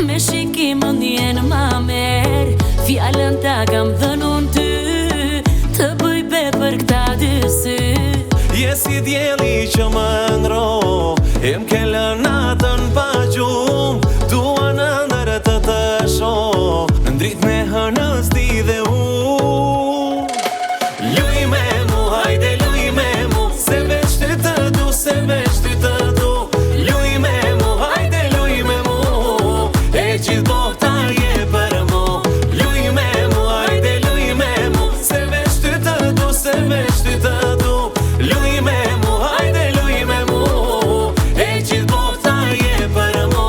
Me shikim më ndjen ma merë, fjallën ta kam dhënun ty, të bëj bet për këta dy sy. Je si djeli që më ndro, e m'ke lënatën pa gjumë, tua në ndërë të shoh, në drit me hënës ti dhe Luj me mu, hajde luj me mu, se veç ty të du, se veç ty të du. Luj me mu, hajde luj me mu, e gjithë bota je për mu. Luj me mu, hajde luj me mu, se veç ty të du, se veç ty të du. Luj me mu, hajde luj me mu, e gjithë bota je për mu.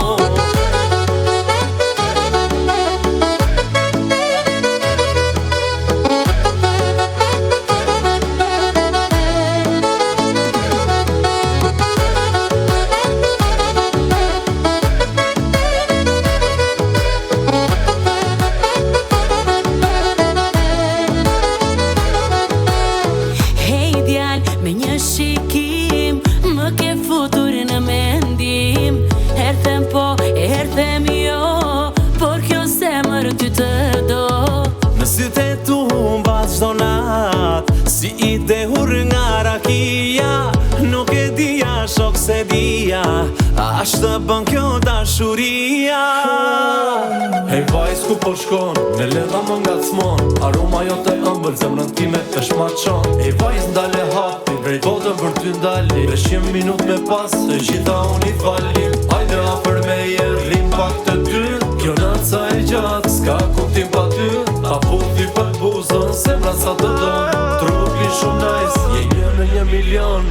Me një shikim, më ke futur në mendim. Herthem po, herthem jo, por kjo zemër ty të do. Në sytë e tu mbas çdo nat, si i dehur nga rakia. Nuk e dija, shok se dija, ashtë të bën kjo dashuria. Hej vajz ku po shkon, me ledha më ngacmon, aroma jo të ëmbël, zemrën time të shmaqon. Hej vajz ndale hapi, drejt botën për ty ndali, 300 minut me pas, të gjitha unë i falim. Hajde afer me jerlim pak të dy, kjo naca e gjatë, s'ka kuptim pa ty. Pa puti për buzën, zemra sa të don, trupin shumë nice, je një në 1 milion.